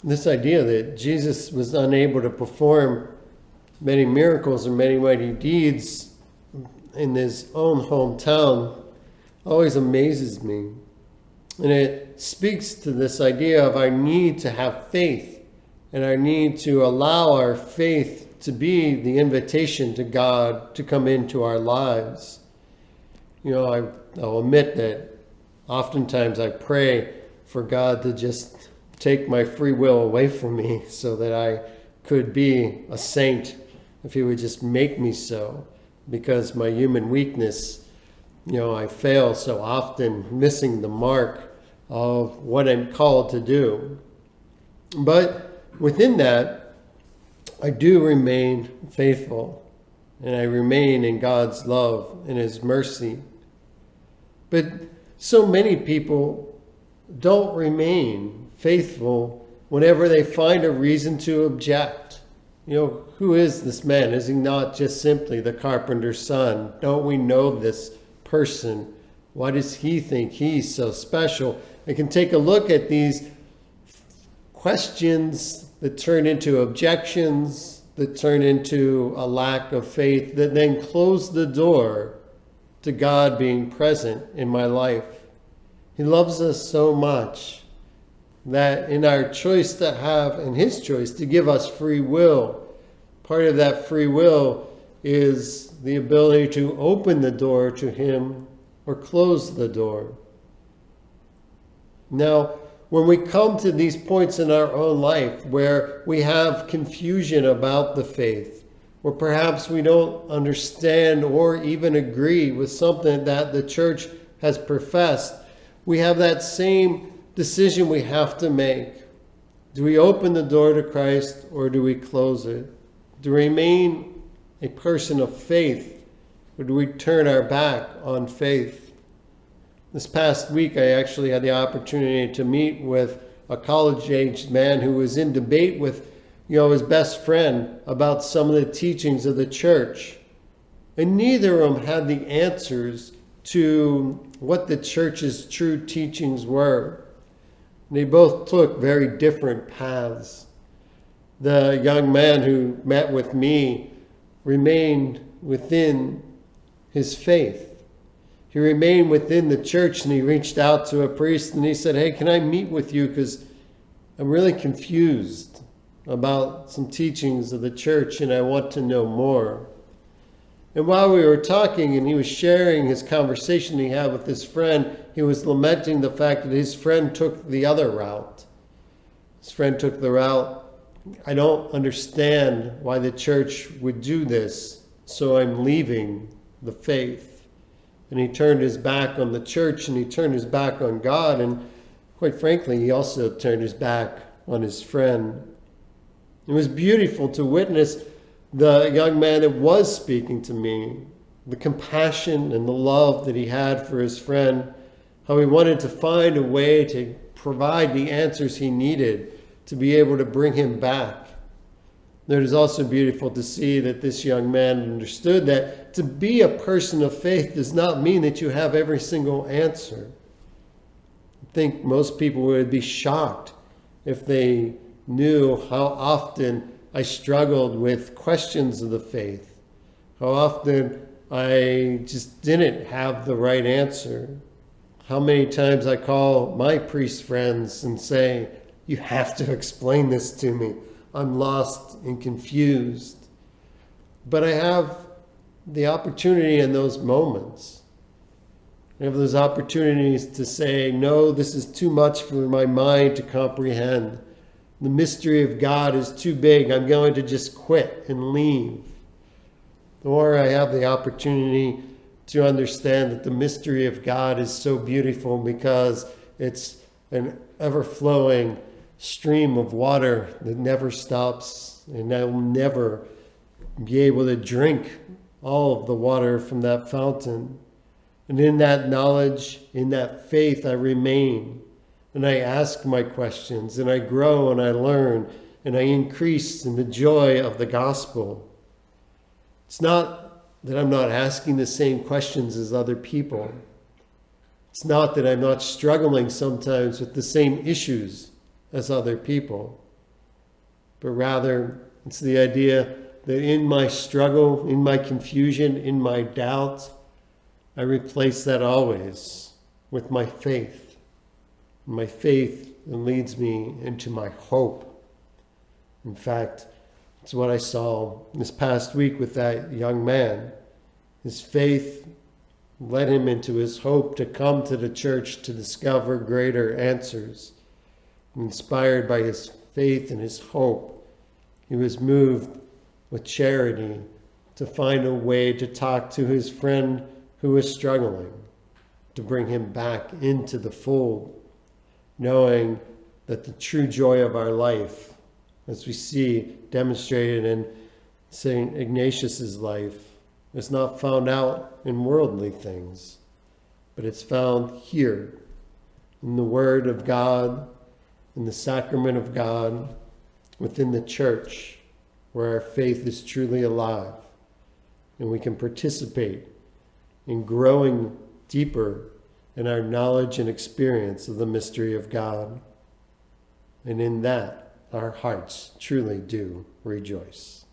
This idea that Jesus was unable to perform many miracles or many mighty deeds in his own hometown always amazes me. And it speaks to this idea of our need to have faith and our need to allow our faith to be the invitation to God to come into our lives. I'll admit that oftentimes I pray for God to just take my free will away from me so that I could be a saint, if he would just make me so, because my human weakness, I fail so often, missing the mark of what I'm called to do. But within that, I do remain faithful, and I remain in God's love and his mercy. But so many people don't remain faithful whenever they find a reason to object. Who is this man? Is he not just simply the carpenter's son? Don't we know this person? Why does he think he's so special? I can take a look at these questions that turn into objections, that turn into a lack of faith, that then close the door to God being present in my life. He loves us so much that in our choice to have, in his choice to give us free will, part of that free will is the ability to open the door to him or close the door. Now, when we come to these points in our own life where we have confusion about the faith, or perhaps we don't understand or even agree with something that the church has professed, we have that same decision we have to make. Do we open the door to Christ or do we close it? Do we remain a person of faith or do we turn our back on faith? This past week, I actually had the opportunity to meet with a college-aged man who was in debate with, his best friend about some of the teachings of the church. And neither of them had the answers to what the church's true teachings were. They both took very different paths. The young man who met with me remained within his faith. He remained within the church, and he reached out to a priest and he said, "Hey, can I meet with you? Because I'm really confused about some teachings of the church and I want to know more." And while we were talking and he was sharing his conversation he had with his friend, he was lamenting the fact that his friend took the other route. His friend took the route, "I don't understand why the church would do this, so I'm leaving the faith." And he turned his back on the church and he turned his back on God. And quite frankly, he also turned his back on his friend. It was beautiful to witness the young man that was speaking to me, the compassion and the love that he had for his friend, how he wanted to find a way to provide the answers he needed to be able to bring him back. It is also beautiful to see that this young man understood that to be a person of faith does not mean that you have every single answer. I think most people would be shocked if they knew how often I struggled with questions of the faith, how often I just didn't have the right answer, how many times I call my priest friends and say, "You have to explain this to me. I'm lost and confused." But I have the opportunity in those moments. I have those opportunities to say, "No, this is too much for my mind to comprehend. The mystery of God is too big. I'm going to just quit and leave." Or I have the opportunity to understand that the mystery of God is so beautiful because it's an ever-flowing stream of water that never stops, and I will never be able to drink all of the water from that fountain. And in that knowledge, in that faith, I remain, and I ask my questions, and I grow and I learn, and I increase in the joy of the gospel. It's not that I'm not asking the same questions as other people. It's not that I'm not struggling sometimes with the same issues as other people. but rather it's the idea that in my struggle, in my confusion, in my doubt, I replace that always with my faith. My faith leads me into my hope. In fact, it's what I saw this past week with that young man. His faith led him into his hope to come to the church to discover greater answers. Inspired by his faith and his hope, he was moved with charity to find a way to talk to his friend who was struggling, to bring him back into the fold, knowing that the true joy of our life, as we see demonstrated in St. Ignatius's life, is not found out in worldly things, but it's found here in the Word of God, in the sacrament of God, within the church, where our faith is truly alive, and we can participate in growing deeper in our knowledge and experience of the mystery of God. And in that, our hearts truly do rejoice.